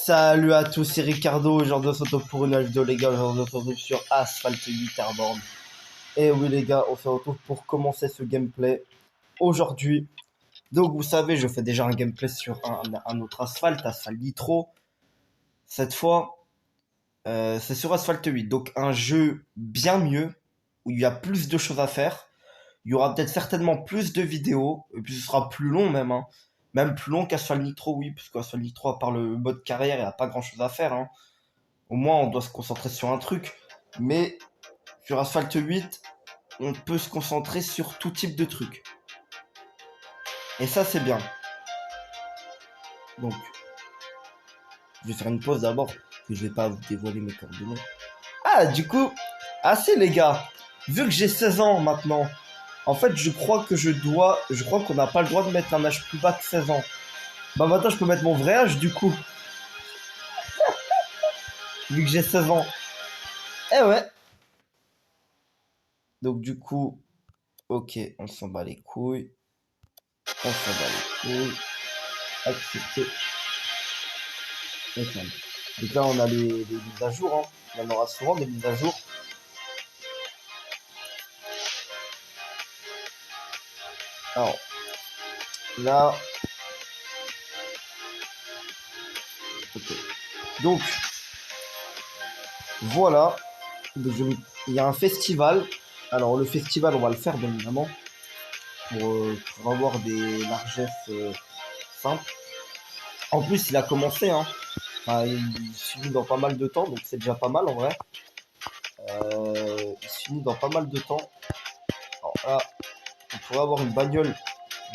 Salut à tous, c'est Ricardo. Aujourd'hui, on se retrouve pour une nouvelle vidéo, les gars. Aujourd'hui, on se retrouve sur Asphalt 8 Airborne. Et oui, les gars, on se retrouve pour commencer ce gameplay aujourd'hui. Donc, vous savez, je fais déjà un gameplay sur un autre Asphalt Nitro. Cette fois, c'est sur Asphalt 8. Donc, un jeu bien mieux, où il y a plus de choses à faire. Il y aura peut-être certainement plus de vidéos, et puis ce sera plus long même, hein. Même plus long qu'Asphalt Nitro, oui, parce qu'Asphalt Nitro, à part le mode carrière, il n'y a pas grand-chose à faire, hein. Au moins, on doit se concentrer sur un truc. Mais sur Asphalt 8, on peut se concentrer sur tout type de trucs. Et ça, c'est bien. Donc, je vais faire une pause d'abord, que je vais pas vous dévoiler mes coordonnées. Ah, du coup, assez les gars. Vu que j'ai 16 ans maintenant, en fait, je crois qu'on n'a pas le droit de mettre un âge plus bas que 16 ans. Bah maintenant, je peux mettre mon vrai âge, du coup. Vu que j'ai 16 ans. Eh ouais. Donc, du coup, ok, on s'en bat les couilles. On s'en bat les couilles. Accepter. Défendre. Donc là, on a les mises à jour, hein. Il y en aura souvent des mises à jour. Alors, là. Ok. Donc, voilà. Il y a un festival. Alors, le festival, on va le faire, bien évidemment. Pour avoir des largesses simples. En plus, il a commencé, hein. Enfin, il se finit dans pas mal de temps, donc c'est déjà pas mal en vrai. Il se finit dans pas mal de temps. Alors là, on pourrait avoir une bagnole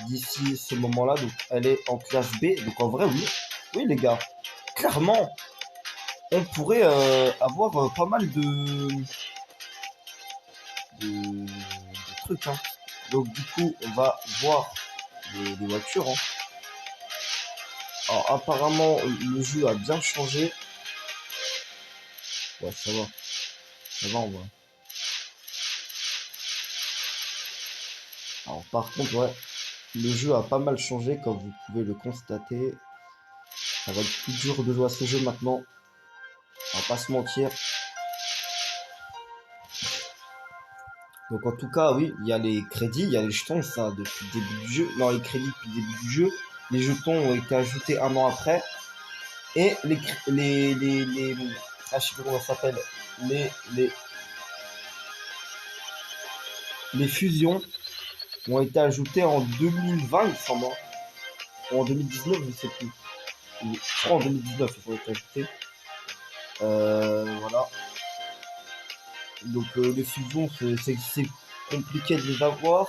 d'ici ce moment-là, donc elle est en classe B. Donc en vrai, oui. Oui, les gars, clairement, on pourrait avoir pas mal de trucs, hein. Donc du coup, on va voir les voitures, hein. Alors apparemment, le jeu a bien changé. Ouais, ça va. Ça va, en vrai. Alors par contre, ouais, le jeu a pas mal changé, comme vous pouvez le constater. Ça va être plus dur de jouer à ce jeu maintenant. On va pas se mentir. Donc en tout cas, oui, il y a les crédits, il y a les jetons, ça, depuis le début du jeu. Non, les crédits depuis le début du jeu. Les jetons ont été ajoutés un an après. Et ah, je sais pas comment ça s'appelle. Les, les, les fusions ont été ajoutées en 2020, il me semble, hein. Ou en 2019, je sais plus. Je crois en 2019, ils ont été ajoutés. Voilà. Donc les fusions, c'est compliqué de les avoir.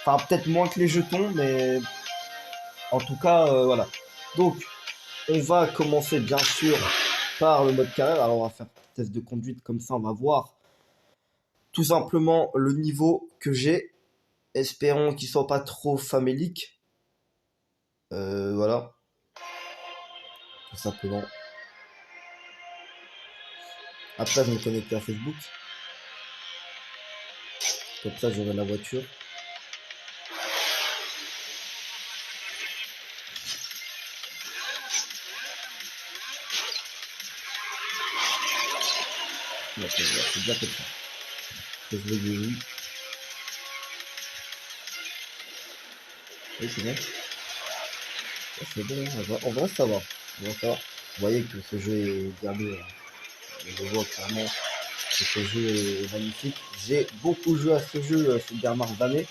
Enfin, peut-être moins que les jetons, mais en tout cas, voilà. Donc, on va commencer bien sûr par le mode carrière. Alors, on va faire un test de conduite comme ça, on va voir tout simplement le niveau que j'ai. Espérons qu'il soit pas trop famélique. Voilà, tout simplement. Après, je vais me connecter à Facebook. Comme ça, j'aurai la voiture. Ok, voilà, c'est bien comme ça. Je vais dire oui. Oui, c'est bon. C'est bon, on va savoir. On va savoir. Vous voyez que ce jeu est gardé. Je vois clairement que ce jeu est magnifique. J'ai beaucoup joué à ce jeu ces dernières années.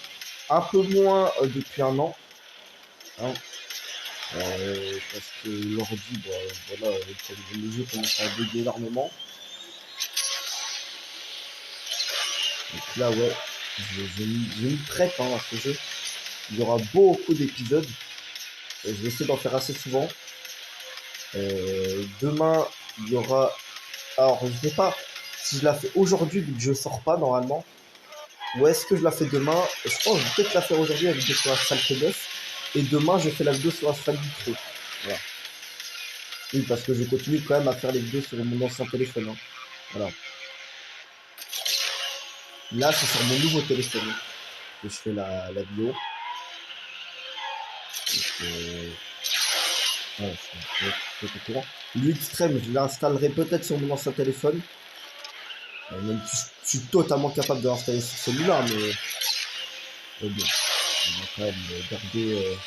Un peu moins depuis un an, hein. Parce que l'ordi, bah, voilà, le jeu commence à bugger énormément. Donc là, ouais, je m'y prête, hein, à ce jeu. Il y aura beaucoup d'épisodes. Je vais essayer d'en faire assez souvent. Demain, il y aura... Alors, je sais pas si je la fais aujourd'hui, vu que je sors pas normalement. Ou est-ce que je la fais demain? Je pense que je vais peut-être la faire aujourd'hui, la vidéo sur Asphalt 9. Et demain, je fais la vidéo sur Asphalt Nitro. Voilà. Oui, parce que je continue quand même à faire les vidéos sur mon ancien téléphone, hein. Voilà. Là, c'est sur mon nouveau téléphone que je fais la vidéo. Donc, Ouais, c'est au courant. L'U-Extreme, je l'installerai peut-être sur mon ancien téléphone. Même si je suis totalement capable de l'installer sur celui-là, mais bon, on va quand même garder.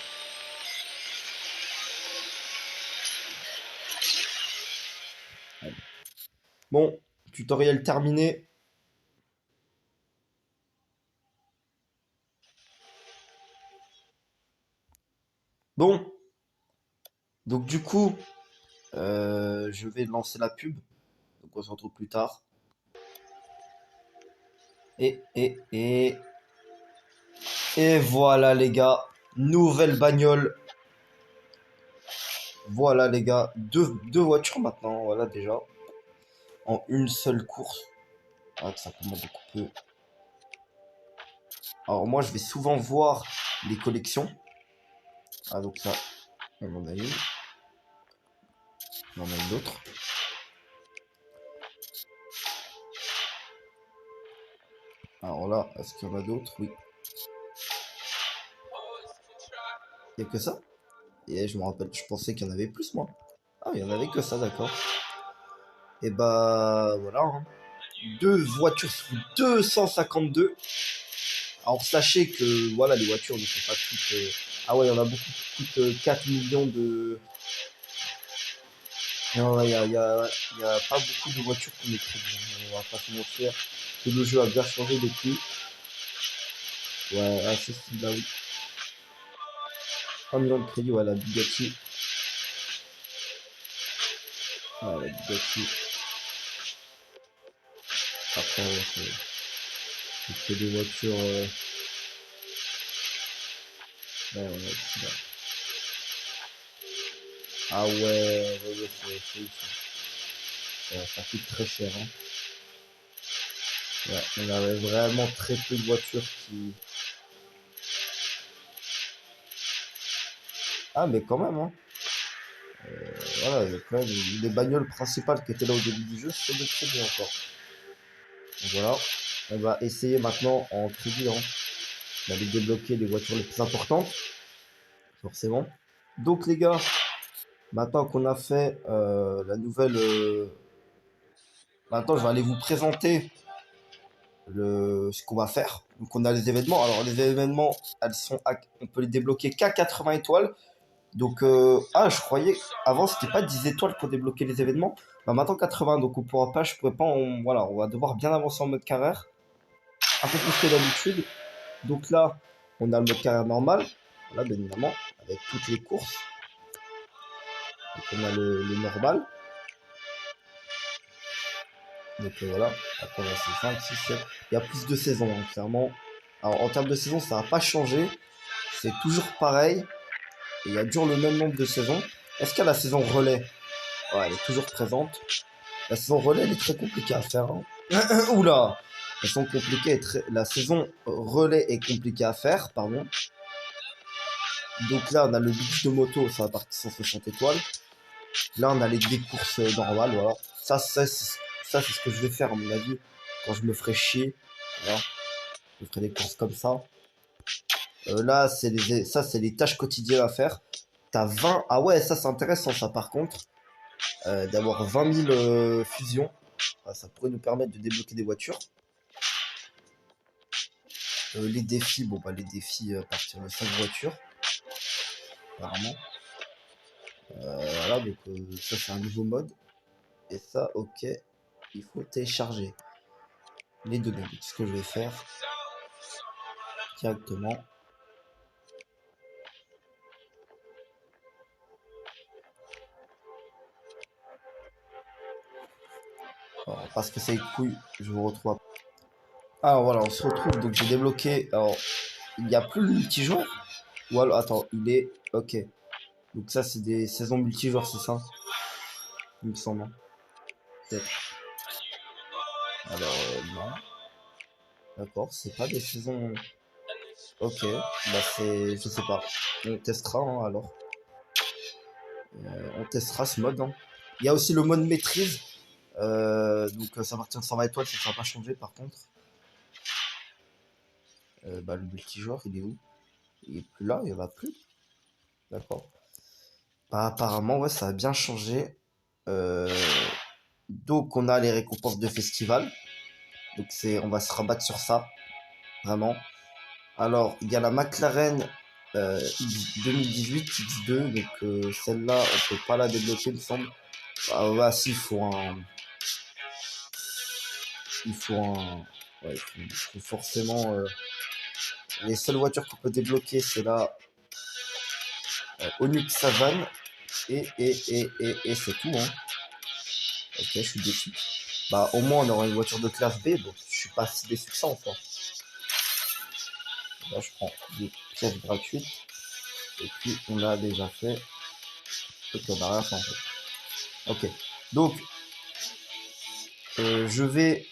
Allez. Bon, tutoriel terminé. Bon, donc du coup, je vais lancer la pub. Donc on se retrouve plus tard. Et voilà les gars, nouvelle bagnole. Voilà les gars, deux voitures maintenant, voilà déjà. En une seule course. Ah, ça commence beaucoup peu. Alors moi je vais souvent voir les collections. Ah donc ça, on en a une. On en a une autre. Alors là, est-ce qu'il y en a d'autres? Oui. Il n'y a que ça? Et je me rappelle, je pensais qu'il y en avait plus moi. Ah, il y en avait que ça, d'accord. Et bah voilà, hein. Deux voitures sous 252. Alors sachez que voilà, les voitures ne sont pas toutes. Ah ouais, il y en a beaucoup qui coûtent 4 millions de. Non, ouais, y a pas beaucoup de voitures qu'on maîtrise, hein. On va pas se mentir. Que le jeu a bien changé depuis. Ouais, ah, ceci là, oui. 1 million de crédit, ouais, la Bugatti. Ouais, la Bugatti. Après, ouais, c'est que des voitures. Ouais, ouais, ouais, ah ouais, ouais, c'est ouf, hein. Ça coûte très cher, hein. Ouais, on avait vraiment très peu de voitures qui. Ah, mais quand même, hein. Voilà, il y a quand même les bagnoles principales qui étaient là au début du jeu, c'est de crédit encore. Donc voilà, on va essayer maintenant en crédit, hein, d'aller débloquer les voitures les plus importantes, forcément. Donc les gars, maintenant qu'on a fait la nouvelle. Maintenant, je vais aller vous présenter ce qu'on va faire. Donc on a les événements. Alors les événements, on peut les débloquer qu'à 80 étoiles. Donc ah, je croyais avant c'était pas 10 étoiles pour débloquer les événements. Bah maintenant 80, donc on pourra pas, je pourrais pas, voilà, on va devoir bien avancer en mode carrière, un peu plus que d'habitude. Donc là, on a le mode carrière normal, voilà, bien évidemment, avec toutes les courses. Donc on a le normal. Donc voilà, après c'est 5, 6, 7. Il y a plus de saisons, hein, clairement. Alors en termes de saison, ça va pas changer. C'est toujours pareil. Et il y a toujours le même nombre de saisons. Est-ce qu'il y a la saison relais? Ouais, elle est toujours présente. La saison relais, elle est très compliquée à faire, hein. Oula! La saison relais est compliquée à faire, pardon. Donc là, on a le glitch de moto, ça va partir 160 étoiles. Là, on a des courses normales, voilà. Ça, c'est ce que je vais faire, à mon avis, quand je me ferai chier. Voilà. Je ferai des courses comme ça. Là, c'est les tâches quotidiennes à faire. T'as 20. Ah ouais, ça, c'est intéressant, ça, par contre. D'avoir 20 000 fusions. Ah, ça pourrait nous permettre de débloquer des voitures. Les défis, bon, bah, les défis à partir de 5 voitures, apparemment. Voilà, donc ça, c'est un nouveau mode. Et ça, ok, il faut télécharger les données. Donc, ce que je vais faire directement. Alors, parce que c'est couilles, je vous retrouve. Ah voilà, on se retrouve. Donc j'ai débloqué. Alors, il n'y a plus le multijoueur. Ou alors, attends, il est. Ok. Donc ça, c'est des saisons multijoueurs, c'est ça? Il me semble, hein. Peut-être. Alors, non. D'accord, c'est pas des saisons. Ok, bah c'est. Je sais pas. On testera, hein, alors. On testera ce mode, hein. Il y a aussi le mode maîtrise. Donc ça va partir de 120 étoiles, ça ne va pas changer par contre. Bah, le multijoueur, il est où? Il est plus là, il n'y en a plus. D'accord. Bah, apparemment, ouais, ça a bien changé. Euh, donc, on a les récompenses de festival. Donc, on va se rabattre sur ça, vraiment. Alors, il y a la McLaren 2018 X2. Donc, celle-là, on peut pas la débloquer, il me semble. Ah, ouais, si, il faut un, ouais, il faut forcément. Les seules voitures qu'on peut débloquer, c'est la Onyx Savane et c'est tout, hein. Ok, je suis déçu. Bah, au moins, on aura une voiture de classe B. Donc, je suis pas si déçu que ça, enfin. Là, je prends des pièces gratuites. Et puis, on a déjà fait. Ok, on a rien fait, en fait. Ok. Donc, je vais,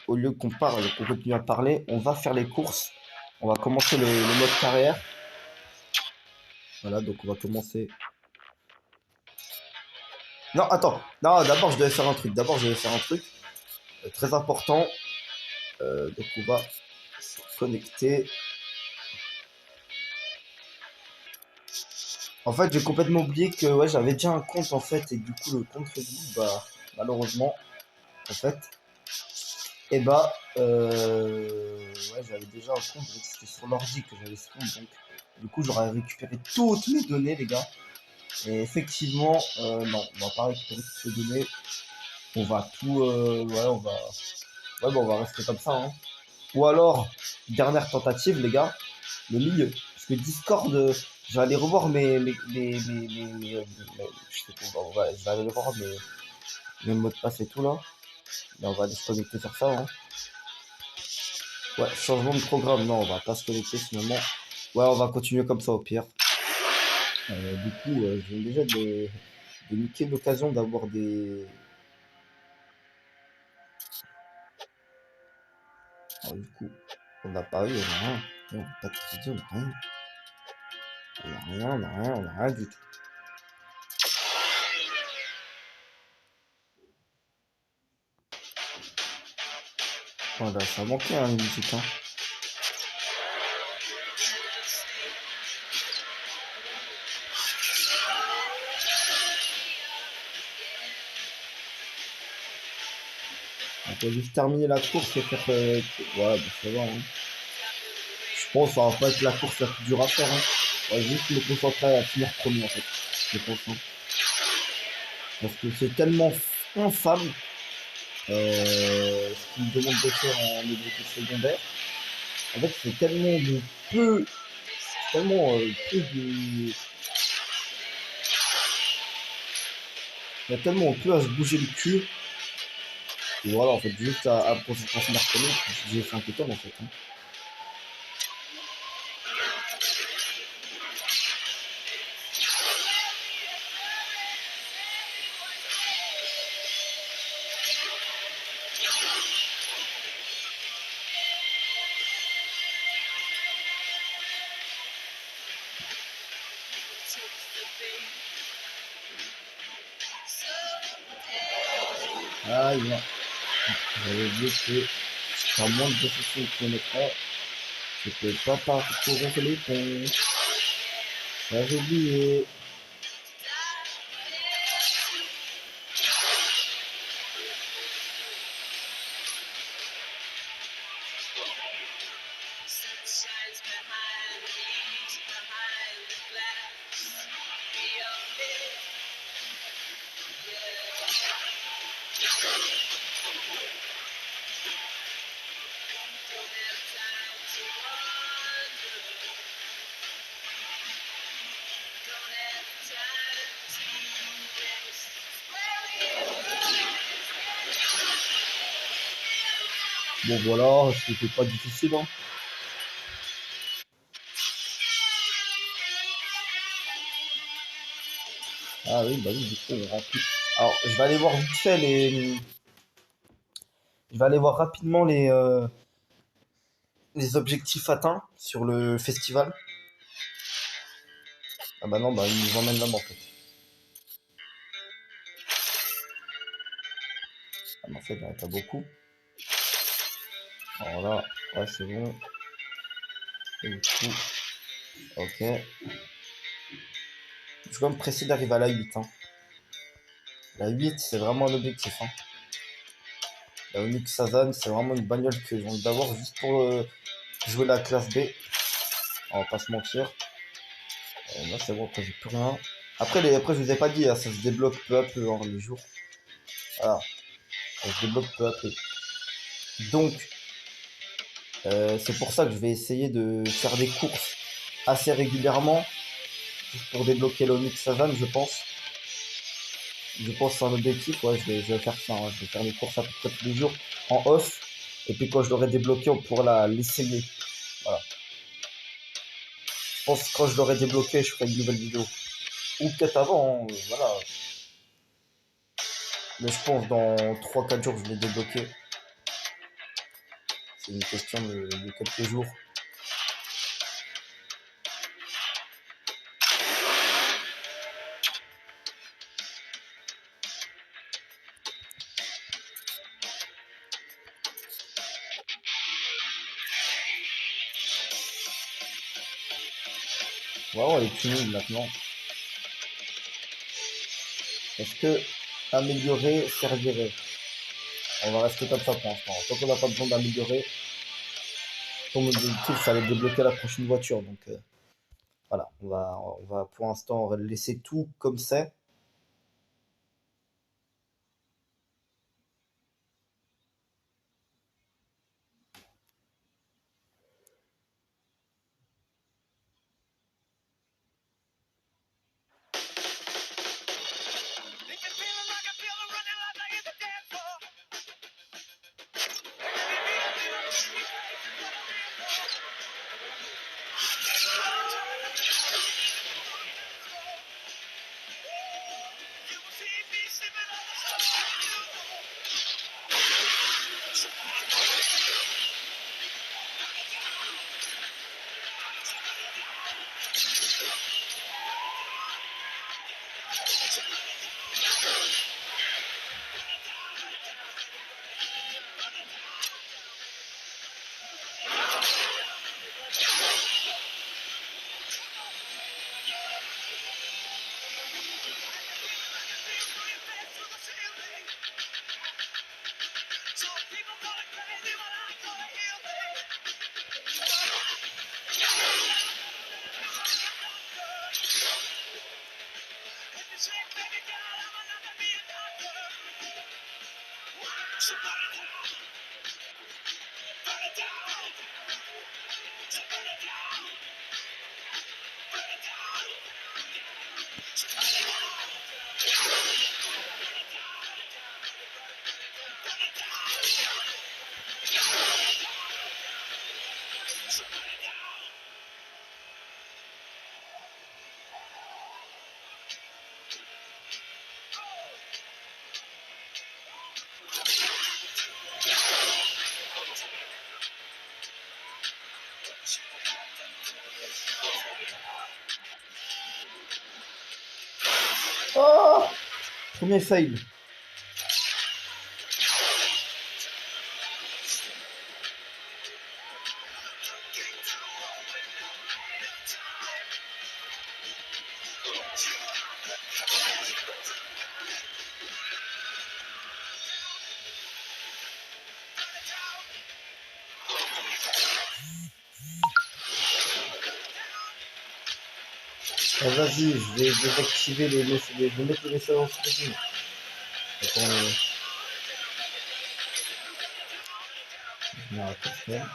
au lieu qu'on parle, qu'on continue à parler, on va faire les courses. On va commencer le mode carrière. Voilà, donc on va commencer. Non, attends. Non, d'abord, je devais faire un truc. D'abord, je devais faire un truc très important. Donc, on va se connecter. En fait, j'ai complètement oublié que ouais, j'avais déjà un compte en fait, et du coup, le compte Facebook, bah, malheureusement, en fait, et bah, ouais, j'avais déjà un compte, donc c'était sur l'ordi que j'avais ce compte, donc du coup, j'aurais récupéré toutes mes données, les gars. Et effectivement, non, on va pas récupérer toutes les données, on va tout, ouais, ouais, bah, on va rester comme ça, hein. Ou alors, dernière tentative, les gars, le milieu. Parce que Discord, je vais aller revoir je sais pas, ouais, je vais aller revoir mes mots de passe et tout là. Mais on va aller se connecter sur ça, hein. Ouais, changement de programme. Non, on va pas se connecter finalement. Ouais, on va continuer comme ça au pire. Du coup, je viens déjà de niquer l'occasion d'avoir des. Alors, du coup, on n'a pas eu, on a rien. On n'a pas de crédit, on n'a rien. On n'a rien, on n'a rien, on n'a rien du tout. Voilà, ça manquait hein, une musique, hein. On peut juste terminer la course et faire. Ouais, bah, ça va, hein. Je pense que ça va pas être la course la plus dure à faire, hein. On va juste me concentrer à finir premier en fait. Je pense, hein. Parce que c'est tellement infâme ce qu'il me demande de faire en objectif secondaire. En fait, c'est tellement de peu. Tellement peu de. Il y a tellement peu à se bouger le cul. Et voilà, en fait, juste à finir premier, j'ai fait un peu en fait, hein. Ah, il y a. J'avais oublié que à moins de 260 km/h, je peux pas parcourir les ponts. Ça, j'ai oublié. Bon, voilà, c'était pas difficile, hein. Ah oui, bah oui, du coup, on remplit. Alors, je vais aller voir vite fait les. Je vais aller voir rapidement les objectifs atteints sur le festival. Ah bah non, bah ils nous emmènent là-bas en fait. Ah mais en fait, il n'y en a pas beaucoup. Alors là, ouais, c'est bon. Et du coup, ok. Je suis quand même pressé d'arriver à la 8. Hein. La 8, c'est vraiment un objectif. Hein. La Onyx Sazan, c'est vraiment une bagnole que j'ai envie d'avoir juste pour jouer la classe B. On va pas se mentir. Là, c'est bon, après, j'ai plus rien. Après, je vous ai pas dit, hein, ça se débloque peu à peu, hein, les jours. Voilà, ça se débloque peu à peu. Donc, c'est pour ça que je vais essayer de faire des courses assez régulièrement pour débloquer l'Onyx Sazan, je pense. Je pense que c'est un objectif, ouais, je vais faire ça. Hein. Je vais faire des courses à peu près tous les jours en off. Et puis quand je l'aurai débloqué, on pourra l'essayer. Voilà. Je pense que quand je l'aurai débloqué, je ferai une nouvelle vidéo. Ou peut-être avant, hein, voilà. Mais je pense dans 3-4 jours, je l'ai débloqué. C'est une question de quelques jours. Voilà, elle est tunnel maintenant. Est-ce que améliorer servirait? On va rester comme ça pour l'instant. Tant qu'on n'a pas besoin d'améliorer, ton objectif, ça allait débloquer la prochaine voiture. Donc voilà, on va pour l'instant laisser tout comme c'est. Oh, premier fail. Ah, vas-y, je vais désactiver je vais mettre les messages en streaming. Attends, je m'arrête pas, frère.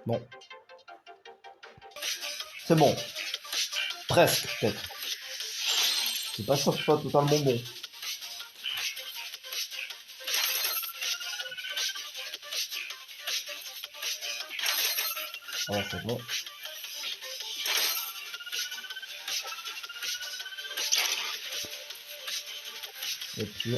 Bon, c'est bon. Presque, peut-être. C'est pas sûr que ce soit totalement bon. Voilà, c'est bon. Et puis,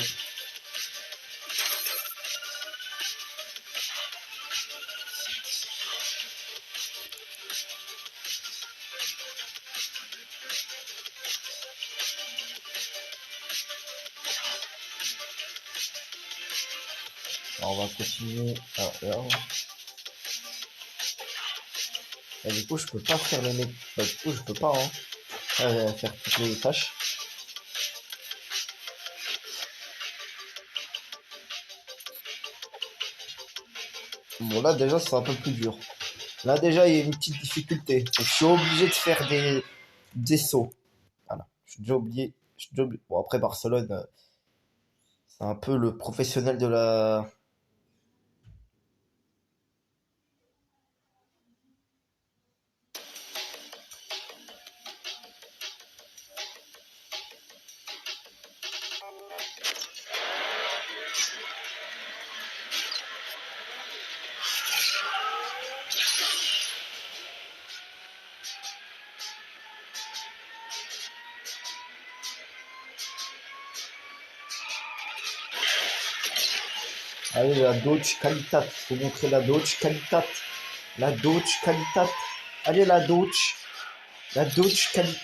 Alors, on va continuer. Ah, là. Et du coup, je peux pas faire les mecs. Bah, du coup, je peux pas hein, faire toutes les tâches. Bon, là, déjà, c'est un peu plus dur. Là, déjà, il y a une petite difficulté. Je suis obligé de faire des sauts. Voilà. Je suis déjà oublié. Je suis déjà oublié. Bon, après, Barcelone, c'est un peu le professionnel de la. Allez, la Doge Qualitat. Faut montrer la Doge Qualitat. La Doge Qualitat. Allez, la Doge. La Doge Qualitat.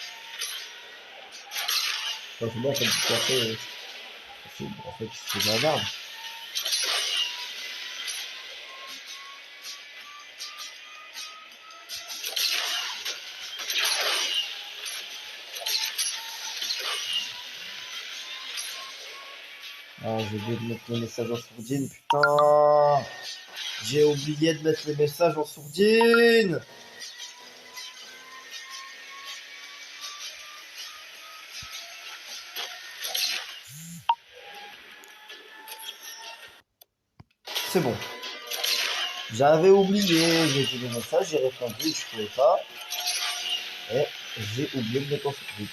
C'est bon, en fait, tout à fait. En fait, c'est de la merde. Ah, j'ai oublié de mettre les messages en sourdine, putain! J'ai oublié de mettre les messages en sourdine! C'est bon. J'avais oublié, j'ai vu les messages, j'ai répondu, je pouvais pas. Et j'ai oublié de mettre en sourdine.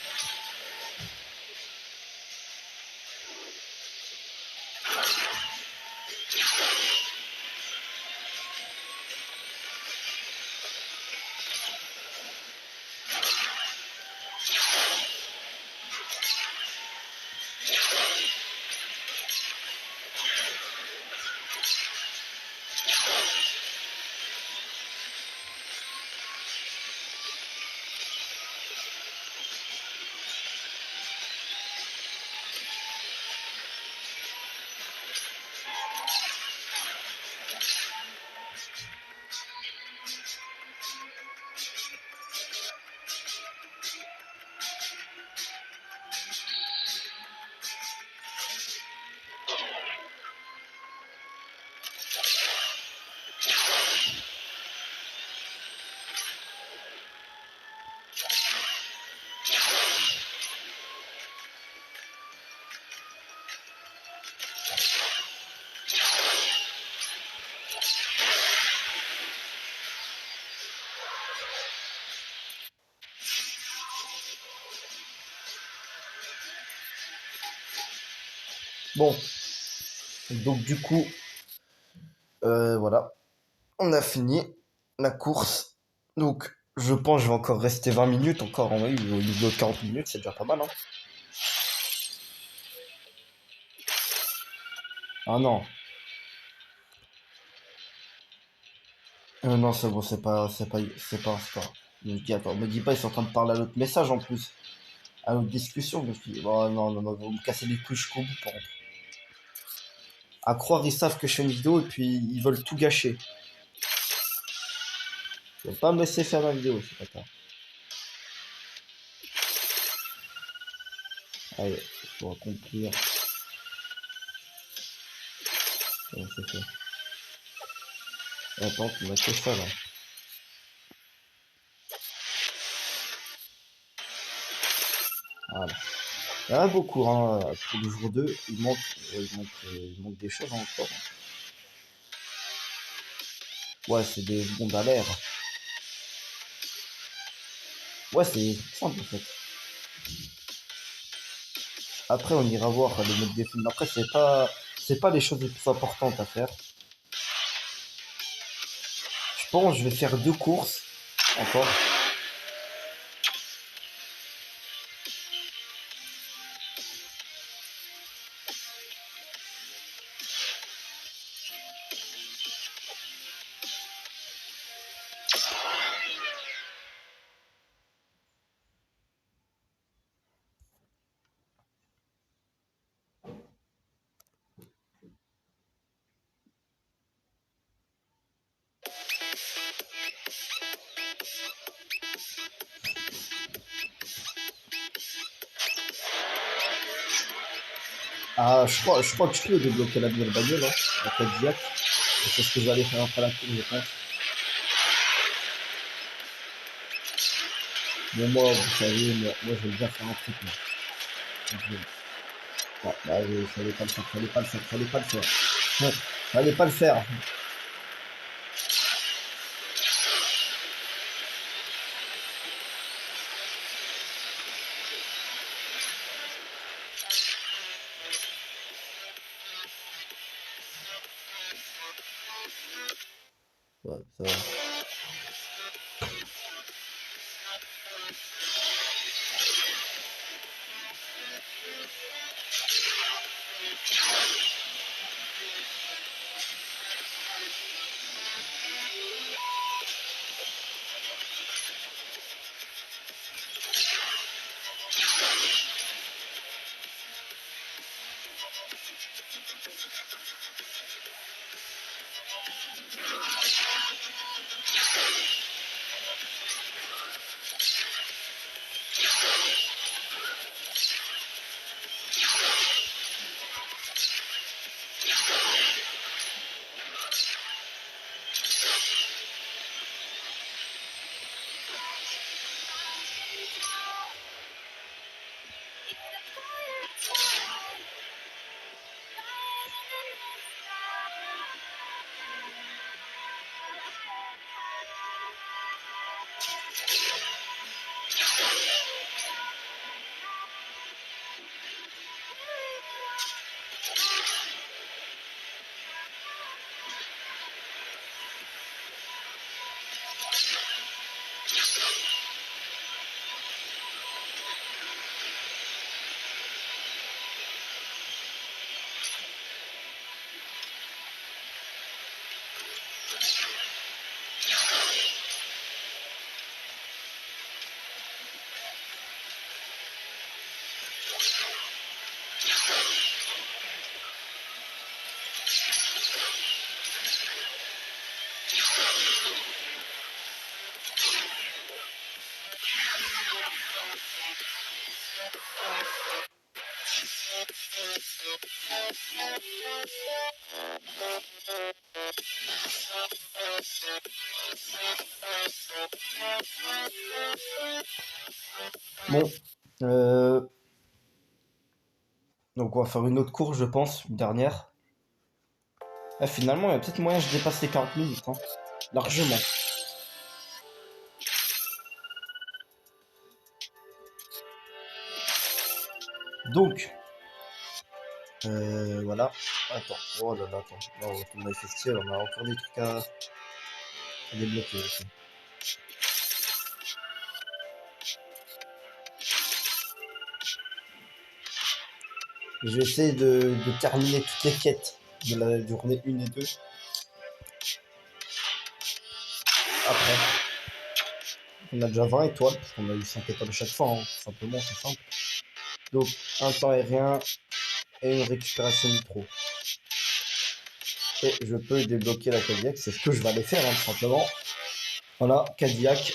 Bon, donc du coup, voilà, on a fini la course. Donc, je pense que je vais encore rester 20 minutes, encore en vrai, au niveau de 40 minutes, c'est déjà pas mal, hein. Ah non, non, c'est bon, c'est pas un score. Je me dis, attends, me dis pas, ils sont en train de parler à l'autre message en plus, à l'autre discussion. Je me suis dit, oh, non, non, non, vous me cassez les couilles jusqu'au bout, par contre. À croire, ils savent que je fais une vidéo et puis ils veulent tout gâcher. Ils veulent pas me laisser faire ma vidéo, c'est pas grave. Allez, il faut accomplir. Ouais, c'est fait. Attends, tu m'as fait ça là. Voilà. Il y en a beaucoup, hein. Pour le jour 2 il manque des choses encore. Ouais, c'est des secondes à l'air. Ouais, c'est simple en fait. Après, on ira voir le mode des films. Après, c'est pas les choses les plus importantes à faire. Je pense que je vais faire 2 courses encore. Ah, je crois que je peux débloquer la nouvelle bagnole, hein, la Cadillac. Et c'est ce que je vais aller faire après la cour, je pense. Mais moi, vous savez, moi je vais bien faire un truc, moi. Donc, fallait pas le faire, fallait pas le faire, fallait pas le faire. Ouais, fallait pas le faire. Ouais, ça va. Bon, euh, donc on va faire une autre course, je pense, une dernière. Ah, finalement, il y a peut-être moyen que je dépasse les 40 minutes, hein, largement. Donc, voilà. Attends, oh là là, attends. Non, on a festival, on a encore des trucs à débloquer aussi. Je vais essayer de terminer toutes les quêtes de la journée 1 et 2 après. On a déjà 20 étoiles, parce qu'on a eu 5 étoiles à chaque fois, hein. Simplement, c'est simple. Donc, un temps aérien et une récupération nitro. Et je peux débloquer la Cadillac, c'est ce que je vais aller faire, hein, tout simplement. Voilà, Cadillac.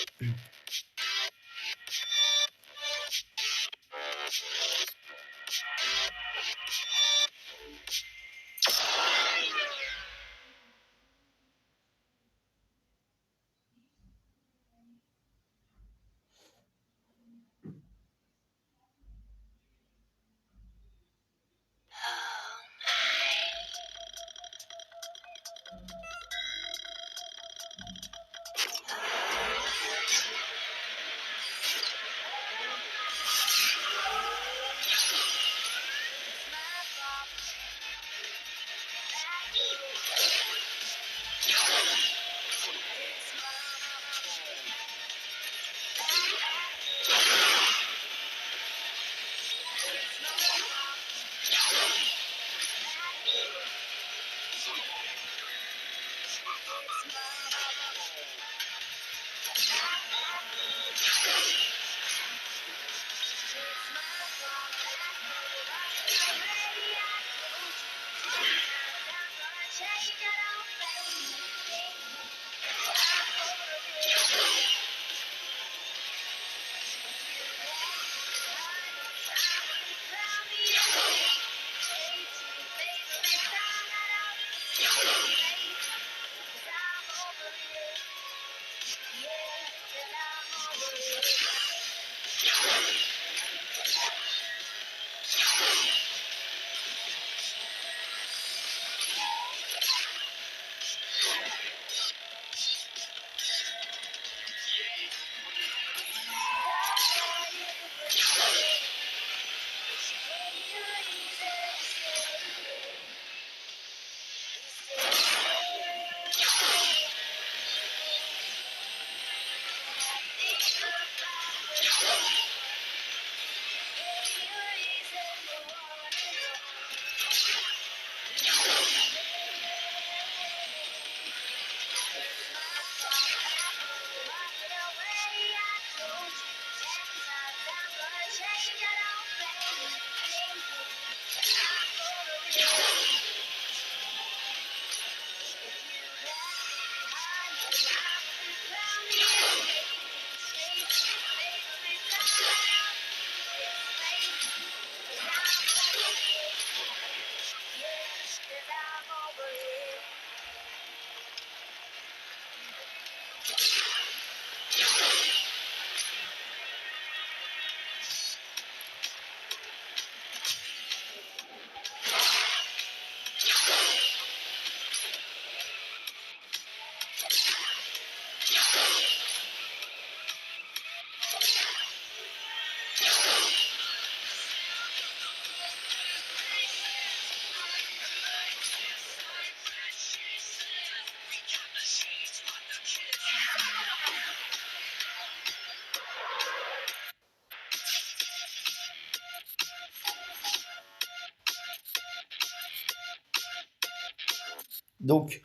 Donc,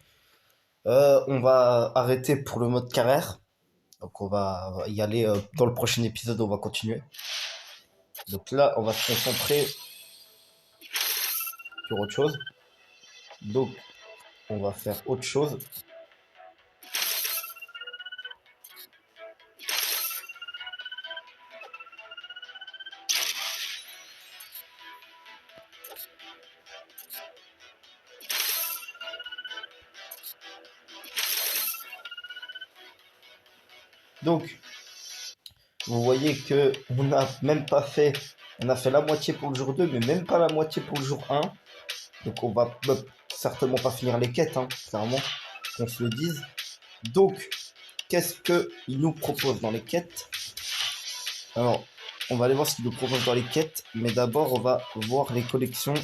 on va arrêter pour le mode carrière. Donc, on va y aller dans le prochain épisode, on va continuer. Donc là, on va se concentrer sur autre chose. Donc, on va faire autre chose. Donc, vous voyez que on n'a même pas fait, on a fait la moitié pour le jour 2, mais même pas la moitié pour le jour 1. Donc, on va certainement pas finir les quêtes, hein, clairement, qu'on se le dise. Donc, qu'est-ce qu'il nous propose dans les quêtes? Alors, on va aller voir ce qu'il nous propose dans les quêtes, mais d'abord, on va voir les collections.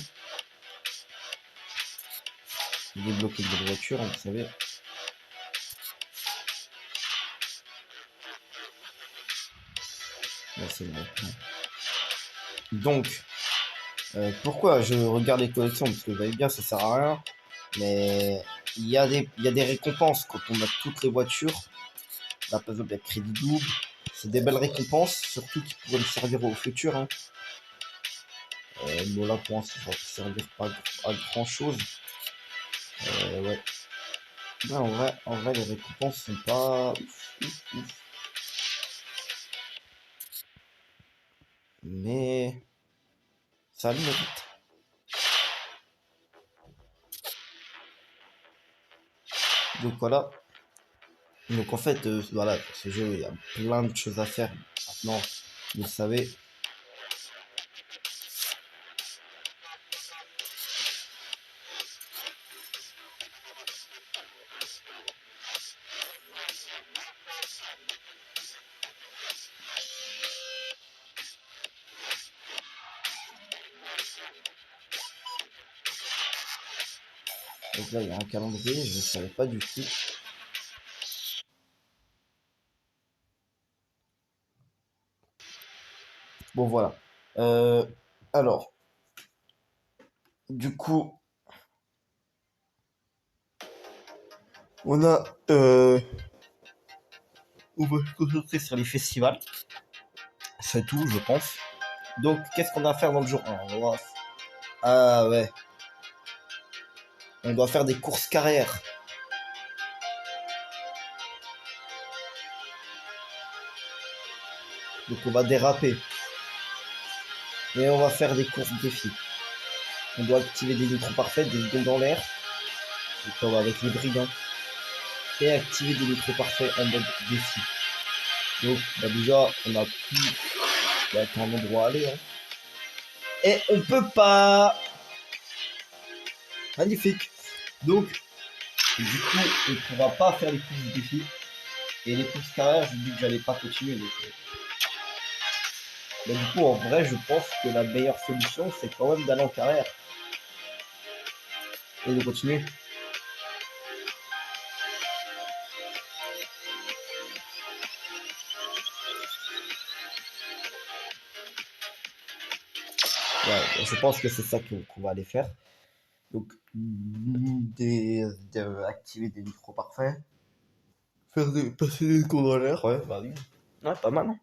Débloquer de voiture, vous savez. Là, c'est vrai. Donc, pourquoi je regarde les collections? Parce que vous voyez bien, ça sert à rien. Mais il y a des récompenses quand on a toutes les voitures. Là, par exemple, il y a crédit double. C'est des belles récompenses, surtout qui pourraient me servir au futur. Hein. Bon, là, pour l'instant, ça va servir pas à grand chose. Ouais. Ouais, en vrai, les récompenses sont pas ouf. Mais ça a le mérite. Donc voilà. Donc en fait, voilà, ce jeu, il y a plein de choses à faire. Maintenant, vous le savez. Donc là, il y a un calendrier, je ne savais pas du tout. Bon, voilà. Alors, du coup, on a... on va se concentrer sur les festivals. C'est tout, je pense. Donc, qu'est-ce qu'on a à faire dans le jour 1? Ah ouais. On doit faire des courses carrières. Donc, on va déraper. Et on va faire des courses défis. On doit activer des nitros parfaites, des secondes dans l'air. Donc on va avec les brigands. Et activer des micros parfaits en mode défi. Donc bah déjà on a plus qu'un endroit à aller. Hein. Et on peut pas. Magnifique. Donc du coup on ne pourra pas faire les courses défi. Et les courses carrière, j'ai dit que j'allais pas continuer. Donc, mais du coup en vrai je pense que la meilleure solution c'est quand même d'aller en carrière. Et de continuer. Ouais, je pense que c'est ça qu'on va aller faire. Donc, activer des micros parfaits. Passer des contrôleurs. Ouais, bah oui. Ouais, pas mal. Hein.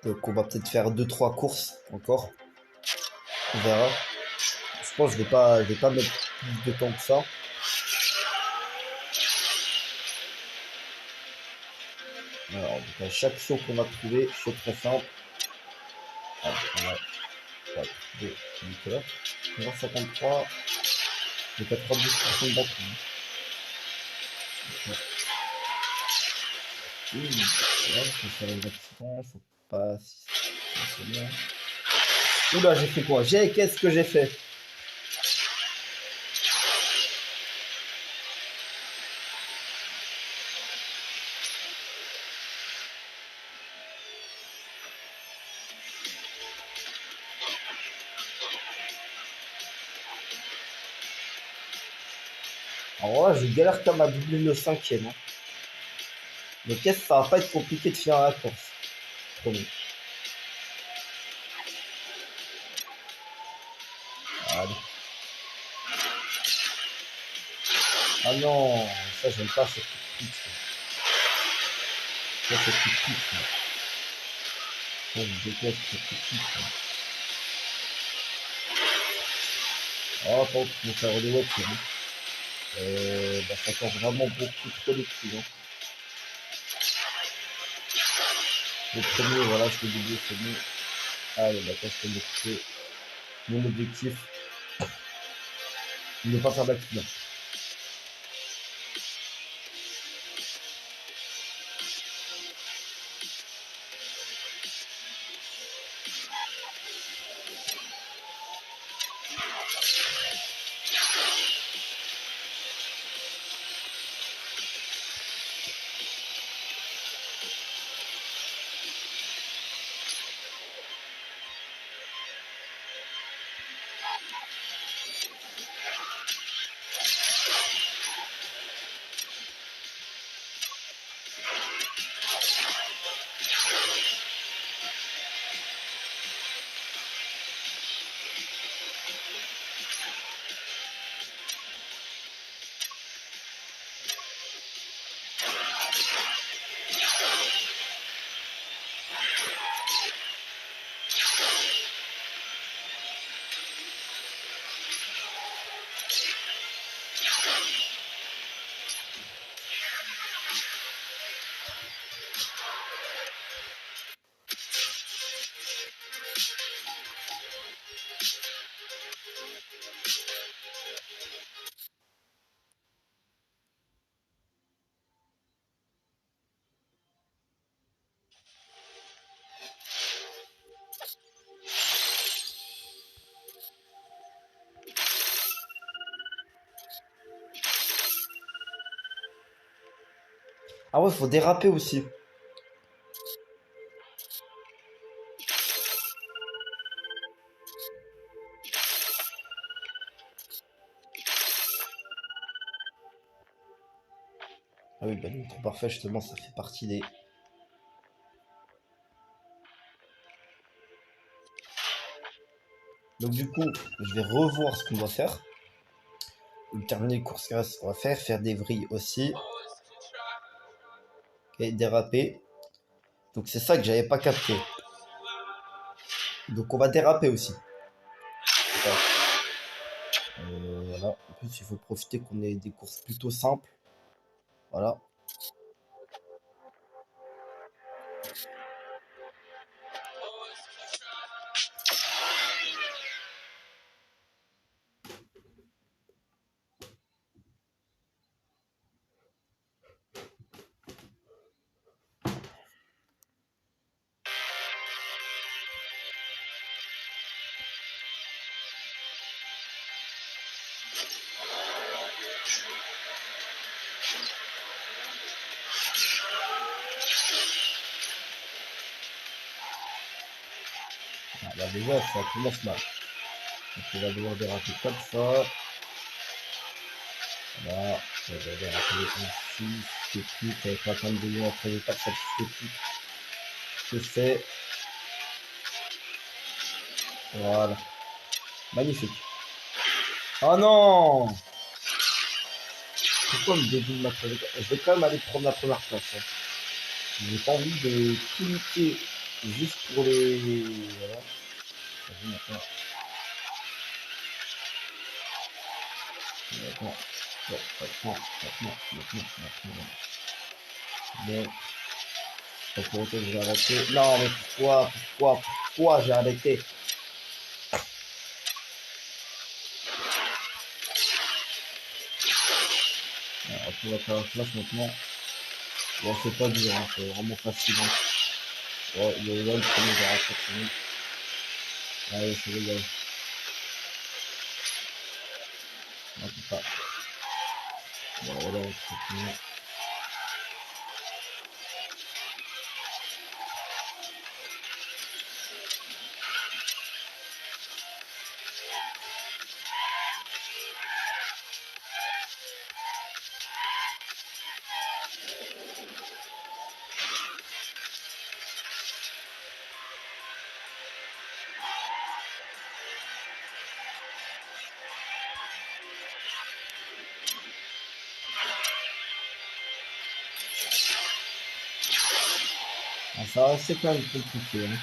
Donc, on va peut-être faire deux trois courses encore. On verra. Je pense que je vais pas mettre plus de temps que ça. Alors, donc à chaque saut qu'on va trouver, c'est très simple. Alors, on va 4, 2, 8 heures. 53. J'ai 92% de batterie. Ouais. Ouais, faut faire les accidents, faut pas. C'est bien. Oula, j'ai fait quoi? Qu'est-ce que j'ai fait? Alors là, je galère comme à doubler le cinquième. Hein. Mais qu'est-ce que ça va pas être compliqué de finir la course? Promis. Allez. Ah non, ça j'aime pas cette petite. Ça c'est petite. Ça je déteste cette petite. Ah, par contre, je vais faire des voitures. Hein. Bah, ça sort vraiment beaucoup trop de prix. Hein. Le premier, voilà, je peux double, c'est bon. Allez, bah, ça, je peux m'occuper. Mon objectif, ne pas faire d'accident. Ah ouais, faut déraper aussi. Ah oui, bah, le trop parfait, justement, ça fait partie des. Donc, du coup, je vais revoir ce qu'on doit faire. Terminer les courses grâce qu'on va faire des vrilles aussi. Ok, déraper. Donc, c'est ça que j'avais pas capté. Donc, on va déraper aussi. Voilà. En plus, il faut profiter qu'on ait des courses plutôt simples. Voilà. Ah, bah déjà, ça commence mal. Donc, on va devoir déraper comme ça. Là, on va déraper ainsi. C'est tout. Avec la pointe de lion après l'étape, ça c'est tout. Je fais. Voilà. Magnifique. Oh non! Pourquoi me dévie ma trajectoire? Je vais quand même aller prendre la première place. Hein. J'ai pas envie de tout niquer juste pour les. Voilà. Vas-y, maintenant. Maintenant. Ouais, maintenant. Bon, pas pour autant que j'ai arrêté. Non, mais pourquoi j'ai arrêté? Alors, pour la première place maintenant. Bon, c'est pas dur, hein, c'est vraiment facile. Hein. Ouais, il est là le premier de rattraper. Allez, c'est légal. Non, c'est pas. Bon, voilà, c'est fini. Ah, ça va, c'est quand même compliqué. Hein.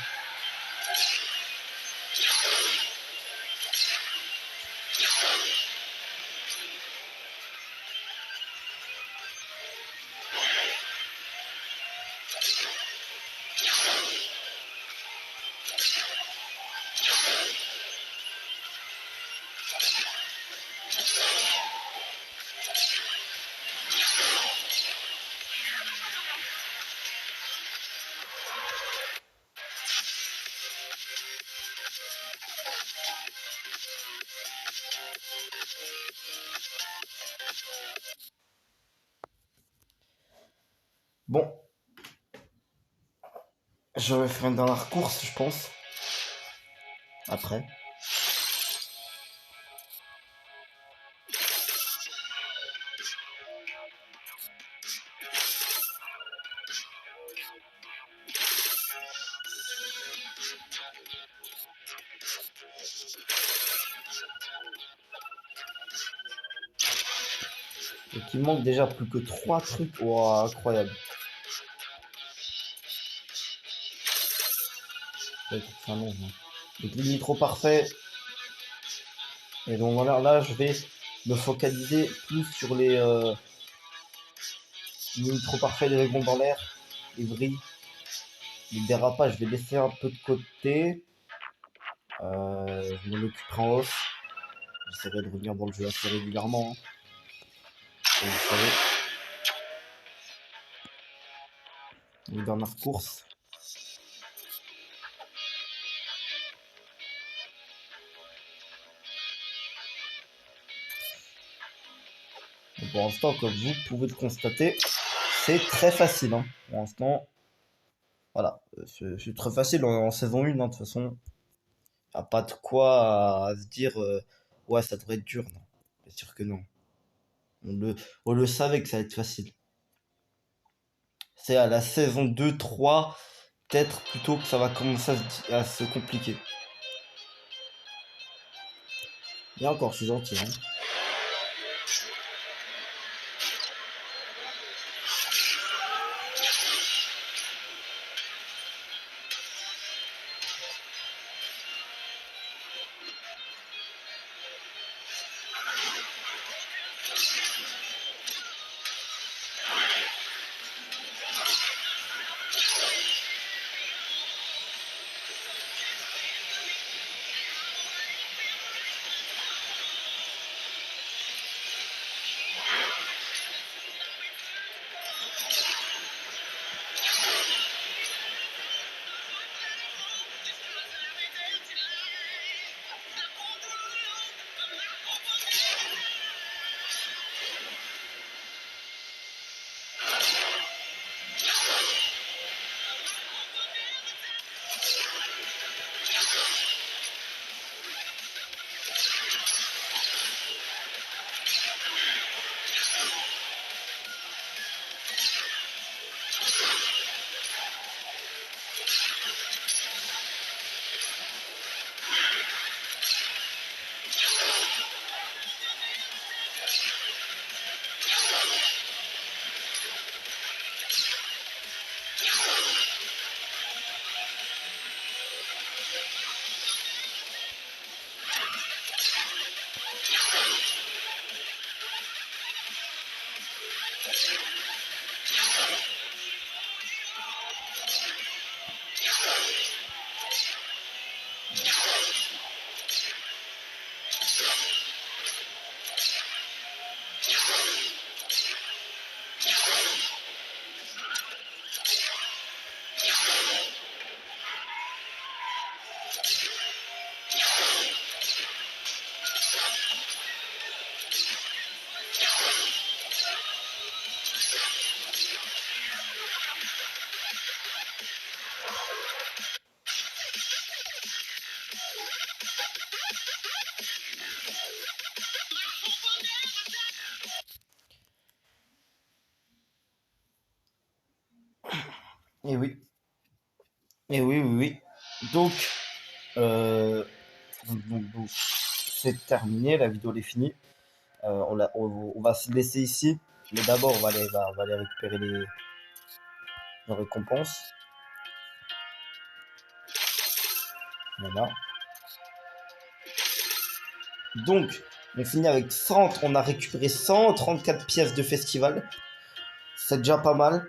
Bon, je vais faire une dernière course, je pense. Après. Donc il manque déjà plus que 3 trucs. Wow, incroyable. C'est un long, hein. Donc les nitro parfait. Et donc voilà, là je vais me focaliser plus sur les nitro parfaits, les rebonds dans l'air, les vrilles, les dérapages. Je vais laisser un peu de côté. Je m'en occuperai en off. J'essaierai de revenir dans le jeu assez régulièrement. Hein. Et vous savez, les dernières courses. Donc pour l'instant, comme vous pouvez le constater, c'est très facile. Hein. Pour l'instant, voilà, c'est très facile en saison 1, hein, de toute façon. Y a pas de quoi à se dire ouais, ça devrait être dur. Non, bien sûr que non. On le savait que ça allait être facile. C'est à la saison 2, 3, peut-être plutôt que ça va commencer à se compliquer. Et encore, je suis gentil. Hein. Et oui, et oui, oui, oui. Donc, euh, donc, c'est terminé, la vidéo est finie. On va se laisser ici, mais d'abord on va aller récupérer les récompenses. Voilà. Donc, on finit avec 100, on a récupéré 134 pièces de festival. C'est déjà pas mal.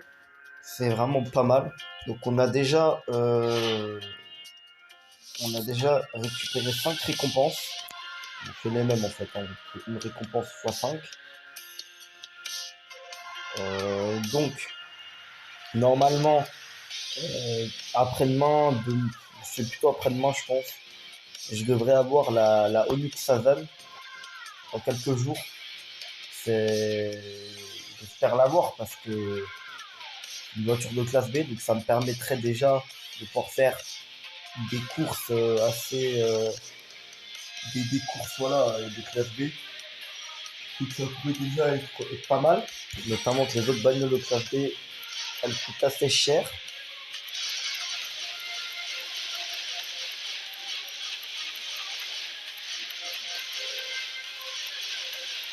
C'est vraiment pas mal. Donc on a déjà récupéré 5 récompenses. Donc, c'est les mêmes en fait, hein. Une récompense x 5. Donc, normalement, après-demain, c'est plutôt après-demain, je pense. Je devrais avoir la Onyx Sazan en quelques jours. C'est, j'espère l'avoir parce que une voiture de classe B, donc ça me permettrait déjà de pouvoir faire des courses des courses voilà de classe B. Donc ça pourrait déjà être pas mal, notamment que les autres bagnoles de classe B, elles coûtent assez cher.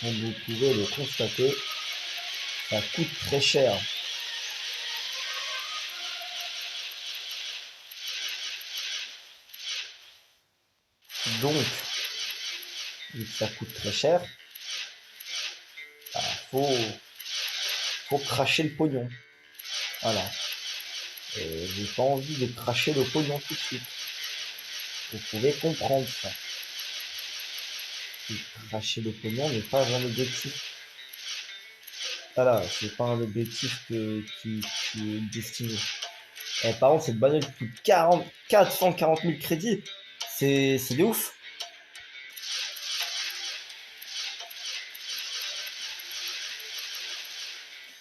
Comme vous pouvez le constater, ça coûte très cher. Donc, vu que ça coûte très cher, bah, faut cracher le pognon. Voilà. Et j'ai pas envie de cracher le pognon tout de suite. Vous pouvez comprendre ça. Cracher le pognon n'est pas un objectif. Voilà, c'est pas un objectif qui est destiné. Et par contre, cette bagnole qui coûte 440 000 crédits, c'est de ouf.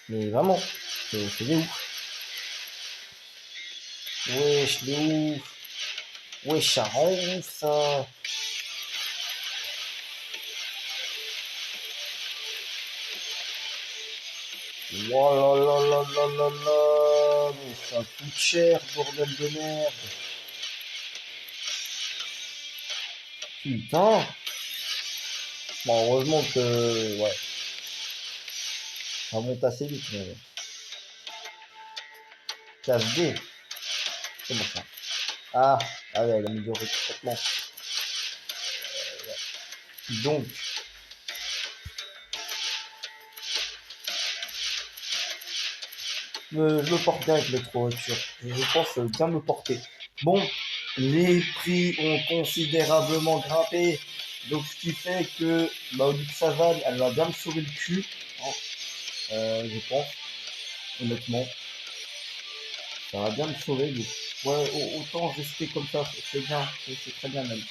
Mais vraiment, c'est de ouf. Wesh, de ouf. Wesh, ça rend ouf ça. Oh là là là là là là. Mais ça coûte cher, bordel de merde. Putain. Bon, heureusement que, ouais, ça monte assez vite, mais classe D. Comment ça? Ah, ah ouais, elle a amélioré complètement. Donc, je me porte bien avec les trois voitures. Je pense bien me porter. Bon, les prix ont considérablement grimpé. Donc, ce qui fait que ma Onyx Savane, elle va bien me sauver le cul. Hein, je pense, honnêtement. Ça va bien me sauver. Donc, ouais, autant rester comme ça. C'est bien. C'est très bien même.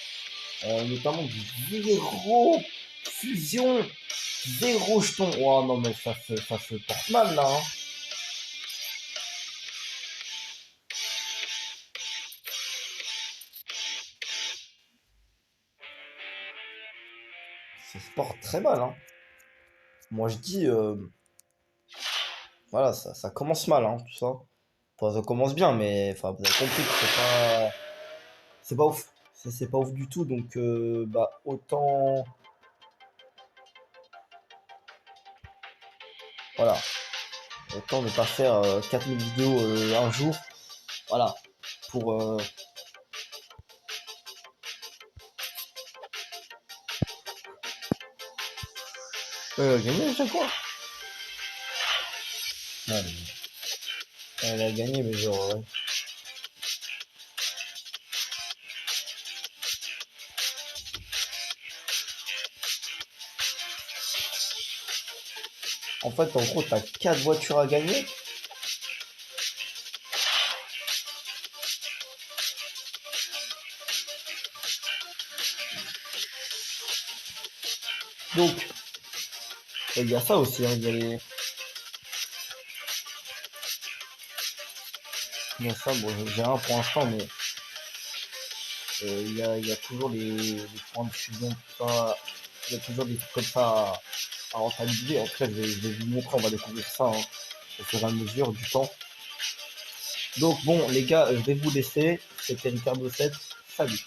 Notamment du zéro fusion. Zéro jeton. Oh non, mais ça se porte mal là. Hein. Ça se porte très mal. Hein. Moi, je dis, voilà, ça commence mal, hein, tout ça. Enfin, ça commence bien, mais enfin, vous avez compris que c'est pas ouf. C'est pas ouf du tout, donc bah voilà, autant ne pas faire 4000 vidéos un jour, voilà, pour gagner à chaque fois. Ouais, elle a gagné, mais genre, ouais. En fait, en gros, t'as 4 voitures à gagner. Donc, il y a ça aussi, hein, il y a ça, bon, j'ai un pour l'instant, mais il y a toujours les points de fusion, tout ça. Il y a toujours des trucs comme ça à rentabiliser. En tout cas, je vais vous montrer, on va découvrir ça hein, au fur et à mesure du temps. Donc bon, les gars, je vais vous laisser. C'était Ricardo 7. Salut.